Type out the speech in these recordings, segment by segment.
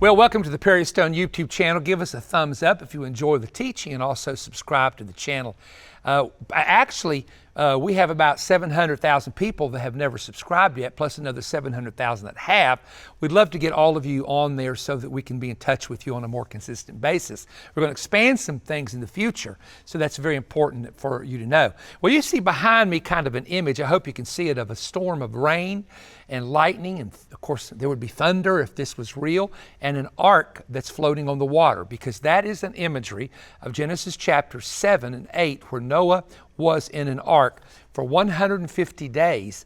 Well, welcome to the Perry Stone YouTube channel. Give us a thumbs up if you enjoy the teaching, and also subscribe to the channel. We have about 700,000 people that have never subscribed yet, plus another 700,000 that have. We'd love to get all of you on there so that we can be in touch with you on a more consistent basis. We're going to expand some things in the future, so that's very important for you to know. Well, you see behind me kind of an image, I hope you can see it, of a storm of rain and lightning, and of course there would be thunder if this was real, and an ark that's floating on the water, because that is an imagery of Genesis chapter 7 and 8, where Noah was in an ark for 150 days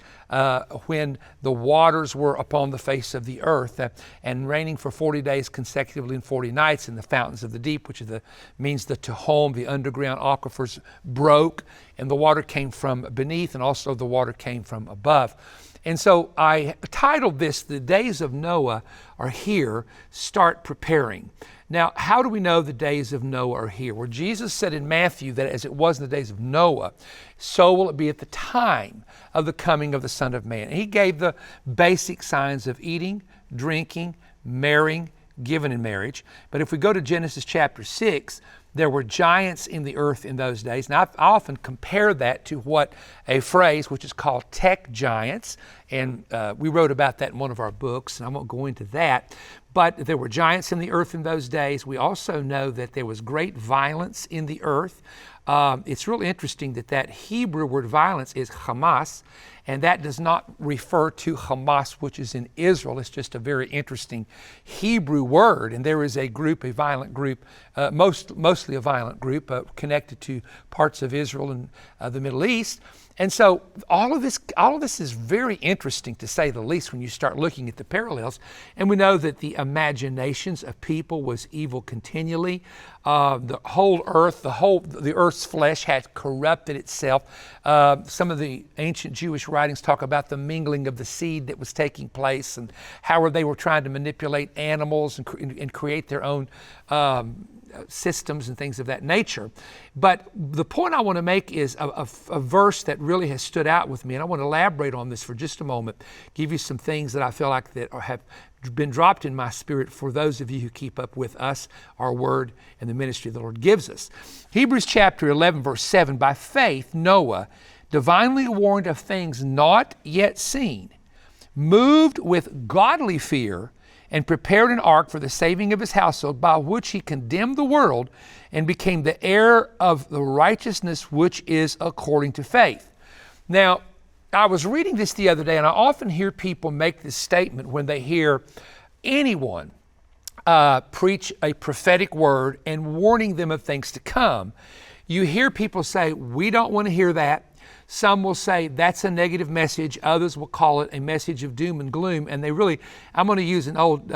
when the waters were upon the face of the earth, and raining for 40 days consecutively and 40 nights in the fountains of the deep, which means the Tehom, the underground aquifers, broke, and the water came from beneath, and also the water came from above. And so I titled this, "The Days of Noah Are Here, Start Preparing." Now, how do we know the days of Noah are here? Well, Jesus said in Matthew that as it was in the days of Noah, so will it be at the time of the coming of the Son of Man. And he gave the basic signs of eating, drinking, marrying, given in marriage. But if we go to Genesis chapter 6, there were giants in the earth in those days. Now, I often compare that to what a phrase which is called tech giants, and we wrote about that in one of our books, and I won't go into that. But there were giants in the earth in those days. We also know that there was great violence in the earth. It's really interesting that Hebrew word violence is Hamas, and that does not refer to Hamas, which is in Israel. It's just a very interesting Hebrew word. And there is a violent group, mostly a violent group connected to parts of Israel and the Middle East. And so all of this is very interesting, to say the least, when you start looking at the parallels. And we know that the imaginations of people was evil continually. The whole earth, the earth's flesh had corrupted itself. Some of the ancient Jewish writings talk about the mingling of the seed that was taking place, and how they were trying to manipulate animals and create their own systems and things of that nature. But the point I want to make is a verse that really has stood out with me, and I want to elaborate on this for just a moment, give you some things that I feel like that have been dropped in my spirit for those of you who keep up with us, our word, and the ministry the Lord gives us. Hebrews chapter 11, verse 7, "By faith Noah, divinely warned of things not yet seen, moved with godly fear, and prepared an ark for the saving of his household, by which he condemned the world and became the heir of the righteousness which is according to faith." Now, I was reading this the other day, and I often hear people make this statement when they hear anyone preach a prophetic word and warning them of things to come. You hear people say, "We don't want to hear that." Some will say that's a negative message. Others will call it a message of doom and gloom. And I'm going to use an old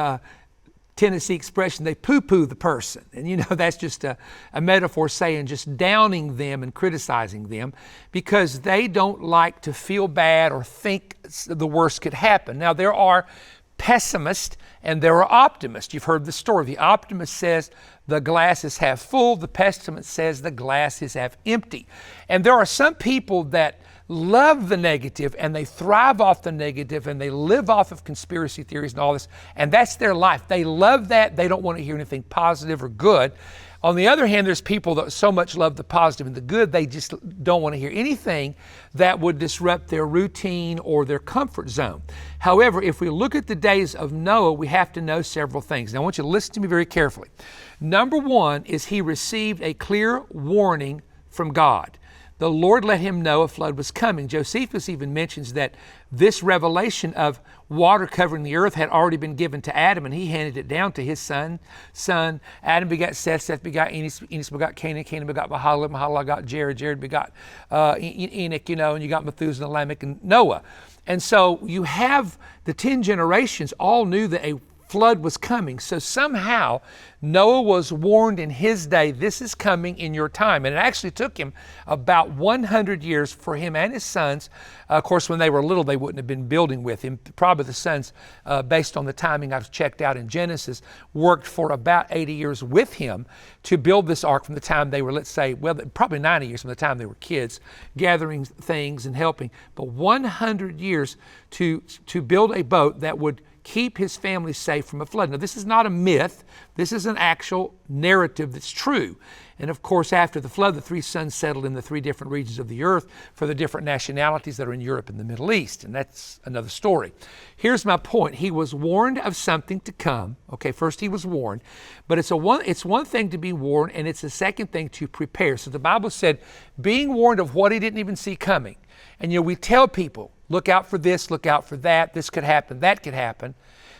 Tennessee expression, they poo-poo the person. And that's just a metaphor saying just downing them and criticizing them, because they don't like to feel bad or think the worst could happen. Now, there are pessimists and there are optimists. You've heard the story. The optimist says the glass is half full. The pessimist says the glass is half empty. And there are some people that love the negative, and they thrive off the negative, and they live off of conspiracy theories and all this, and that's their life. They love that. They don't want to hear anything positive or good. On the other hand, there's people that so much love the positive and the good, they just don't want to hear anything that would disrupt their routine or their comfort zone. However, if we look at the days of Noah, we have to know several things. Now, I want you to listen to me very carefully. Number one is he received a clear warning from God. The Lord let him know a flood was coming. Josephus even mentions that this revelation of water covering the earth had already been given to Adam, and he handed it down to his son. Adam begot Seth, Seth begot Enos, Enos begot Canaan, Canaan begot Mahalalel, Mahalalel got Jared, Jared begot Enoch, and you got Methuselah, Lamech, and Noah. And so you have the 10 generations all knew that a flood was coming. So somehow Noah was warned in his day, this is coming in your time. And it actually took him about 100 years for him and his sons. Of course, when they were little, they wouldn't have been building with him. Probably the sons, based on the timing I've checked out in Genesis, worked for about 80 years with him to build this ark from the time they were, let's say, well, probably 90 years from the time they were kids, gathering things and helping. But 100 years to build a boat that would keep his family safe from a flood. Now, this is not a myth. This is an actual narrative that's true. And of course, after the flood, the three sons settled in the three different regions of the earth for the different nationalities that are in Europe and the Middle East. And that's another story. Here's my point. He was warned of something to come. Okay, first he was warned. But it's one thing to be warned, and it's a second thing to prepare. So the Bible said, being warned of what he didn't even see coming. And we tell people, look out for this, look out for that. This could happen, that could happen.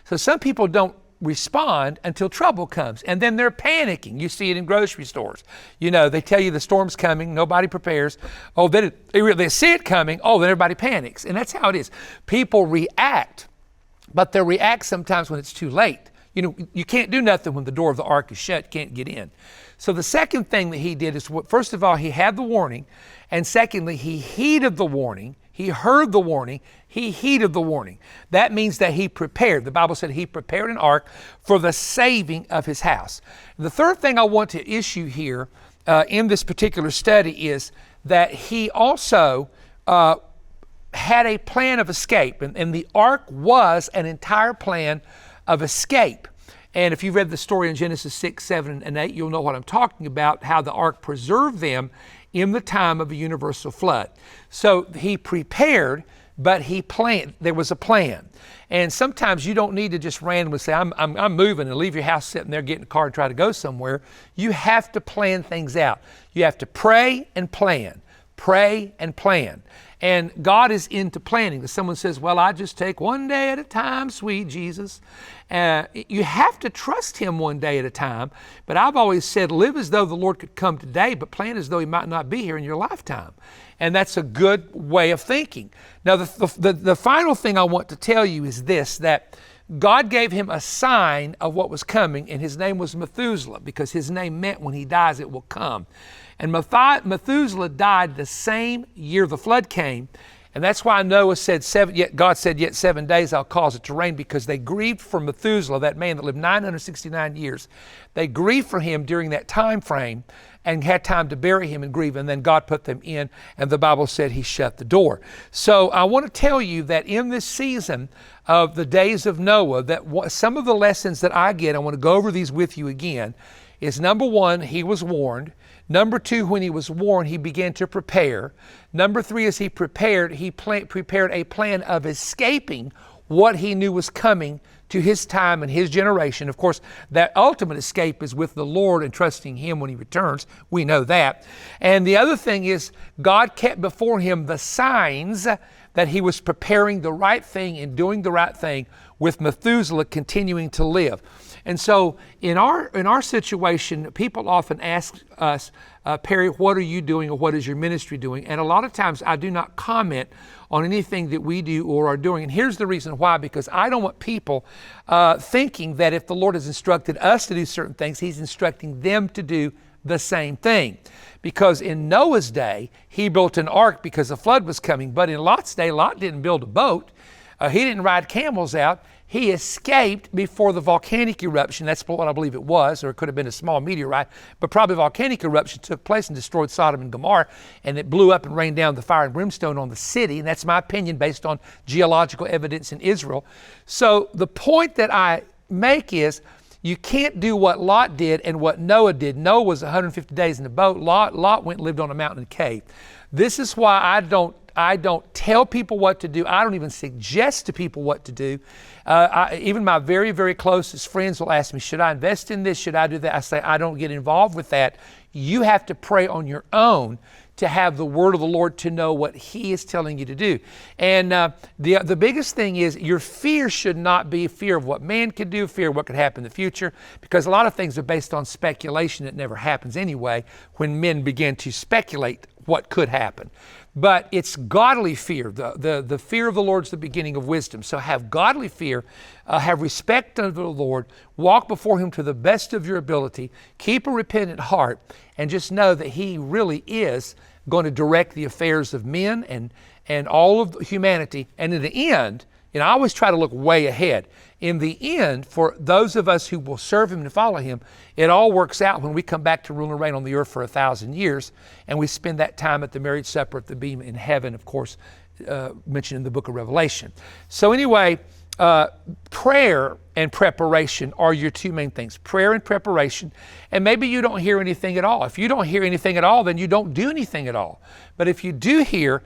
So some people don't respond until trouble comes, and then they're panicking. You see it in grocery stores. They tell you the storm's coming, nobody prepares. Oh, then they see it coming. Oh, then everybody panics. And that's how it is. People react, but they react sometimes when it's too late. You can't do nothing when the door of the ark is shut, you can't get in. So the second thing that he did is, first of all, he had the warning, and secondly, he heeded the warning. He heard the warning. He heeded the warning. That means that he prepared. The Bible said he prepared an ark for the saving of his house. The third thing I want to issue here in this particular study is that he also had a plan of escape. And the ark was an entire plan of escape. And if you've read the story in Genesis 6, 7, and 8, you'll know what I'm talking about, how the ark preserved them in the time of a universal flood. So he prepared, but he planned. There was a plan. And sometimes you don't need to just randomly say, I'm moving, and leave your house sitting there, get in the car and try to go somewhere. You have to plan things out. You have to pray and plan. Pray and plan. And God is into planning. If someone says, well, I just take one day at a time, sweet Jesus. You have to trust him one day at a time. But I've always said, live as though the Lord could come today, but plan as though he might not be here in your lifetime. And that's a good way of thinking. Now, the final thing I want to tell you is this, that God gave him a sign of what was coming, and his name was Methuselah, because his name meant when he dies, it will come. And Methuselah died the same year the flood came. And that's why Noah said, God said, yet 7 days I'll cause it to rain, because they grieved for Methuselah, that man that lived 969 years. They grieved for him during that time frame and had time to bury him and grieve. And then God put them in, and the Bible said he shut the door. So I want to tell you that in this season of the days of Noah, that some of the lessons that I get, I want to go over these with you again, is number one, he was warned. Number two, when he was warned, he began to prepare. Number three, as he prepared, prepared a plan of escaping what he knew was coming to his time and his generation. Of course, that ultimate escape is with the Lord and trusting him when he returns. We know that. And the other thing is, God kept before him the signs that he was preparing the right thing and doing the right thing, with Methuselah continuing to live. And so in our situation, people often ask us, Perry, what are you doing, or what is your ministry doing? And a lot of times I do not comment on anything that we do or are doing. And here's the reason why, because I don't want people thinking that if the Lord has instructed us to do certain things, he's instructing them to do the same thing. Because in Noah's day, he built an ark because a flood was coming. But in Lot's day, Lot didn't build a boat. He didn't ride camels out. He escaped before the volcanic eruption. That's what I believe it was, or it could have been a small meteorite, but probably a volcanic eruption took place and destroyed Sodom and Gomorrah, and it blew up and rained down the fire and brimstone on the city. And that's my opinion based on geological evidence in Israel. So the point that I make is, you can't do what Lot did and what Noah did. Noah was 150 days in the boat. Lot went and lived on a mountain and cave. This is why I don't tell people what to do. I don't even suggest to people what to do. Even my very, very closest friends will ask me, should I invest in this? Should I do that? I say, I don't get involved with that. You have to pray on your own to have the word of the Lord, to know what he is telling you to do. And the biggest thing is, your fear should not be fear of what man could do, fear of what could happen in the future, because a lot of things are based on speculation that never happens anyway when men begin to speculate what could happen. But it's godly fear. The fear of the Lord is the beginning of wisdom. So have godly fear, have respect unto the Lord, walk before him to the best of your ability, keep a repentant heart, and just know that he really is going to direct the affairs of men and all of humanity. And in the end, I always try to look way ahead. In the end, for those of us who will serve him and follow him, it all works out when we come back to rule and reign on the earth for 1,000 years, and we spend that time at the marriage supper at the beam in heaven, of course, mentioned in the book of Revelation. So anyway, prayer and preparation are your two main things. Prayer and preparation. And maybe you don't hear anything at all. If you don't hear anything at all, then you don't do anything at all. But if you do hear,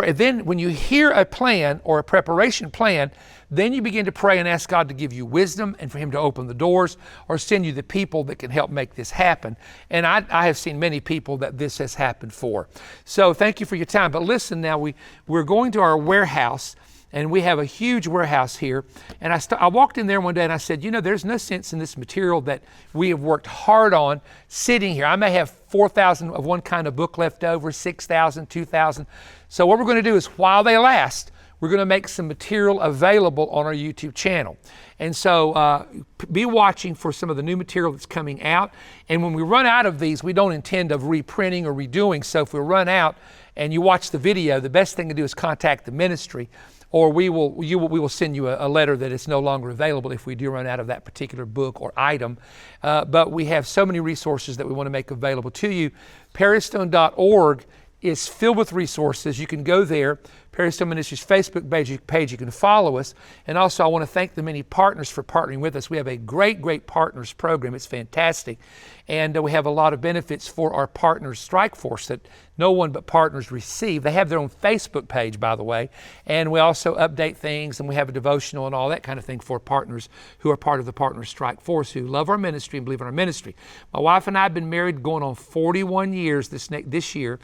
then when you hear a plan or a preparation plan, then you begin to pray and ask God to give you wisdom and for Him to open the doors or send you the people that can help make this happen. And I have seen many people that this has happened for. So thank you for your time. But listen now, we're going to our warehouse. And we have a huge warehouse here. And I walked in there one day and I said, you know, there's no sense in this material that we have worked hard on sitting here. I may have 4,000 of one kind of book left over, 6,000, 2,000. So what we're going to do is while they last, we're going to make some material available on our YouTube channel. And so be watching for some of the new material that's coming out. And when we run out of these, we don't intend of reprinting or redoing. So if we run out and you watch the video, the best thing to do is contact the ministry, or we will send you a letter that it's no longer available if we do run out of that particular book or item. But we have so many resources that we want to make available to you. Perrystone.org is filled with resources. You can go there. Perry Stone Ministries Facebook page, you can follow us. And also I want to thank the many partners for partnering with us. We have a great partners program. It's fantastic. And we have a lot of benefits for our partners strike force that no one but partners receive. They have their own Facebook page, by the way. And we also update things, and we have a devotional and all that kind of thing for partners who are part of the Partners Strike Force, who love our ministry and believe in our ministry. My wife and I have been married going on 41 years this next year.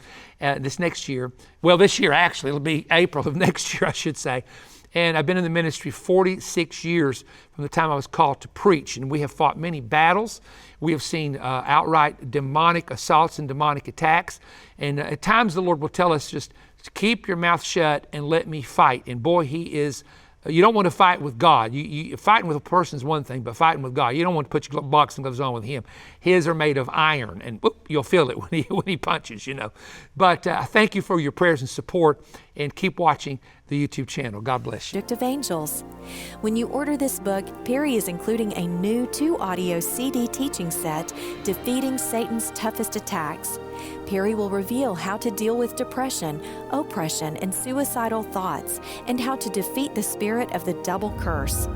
Well, this year actually, it'll be April of next year, I should say. And I've been in the ministry 46 years from the time I was called to preach. And we have fought many battles. We have seen outright demonic assaults and demonic attacks. And at times the Lord will tell us just keep your mouth shut and let me fight. And boy, He is... You don't want to fight with God. Fighting with a person is one thing, but fighting with God, you don't want to put your boxing gloves on with Him. His are made of iron, and whoop, you'll feel it when he punches, you know. But thank you for your prayers and support, and keep watching the YouTube channel. God bless you. Of Angels. When you order this book, Perry is including a new 2-audio CD teaching set, Defeating Satan's Toughest Attacks. Perry will reveal how to deal with depression, oppression, and suicidal thoughts, and how to defeat the spirit of the double curse.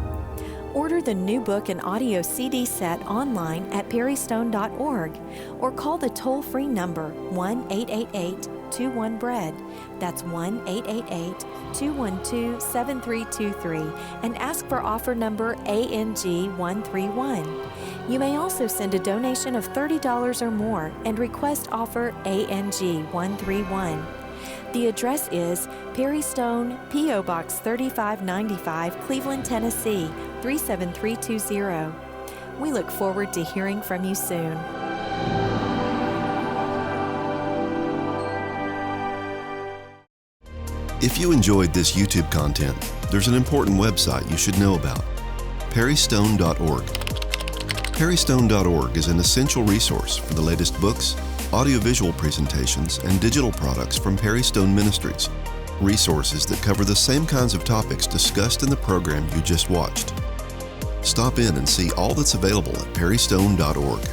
Order the new book and audio CD set online at perrystone.org or call the toll-free number 1-888-21-BREAD. That's 1-888-212-7323 and ask for offer number ANG131. You may also send a donation of $30 or more and request offer ANG131. The address is Perry Stone, P.O. Box 3595, Cleveland, Tennessee 37320. We look forward to hearing from you soon. If you enjoyed this YouTube content, there's an important website you should know about: perrystone.org. Perrystone.org is an essential resource for the latest books, audiovisual presentations, and digital products from Perry Stone Ministries. Resources that cover the same kinds of topics discussed in the program you just watched. Stop in and see all that's available at perrystone.org.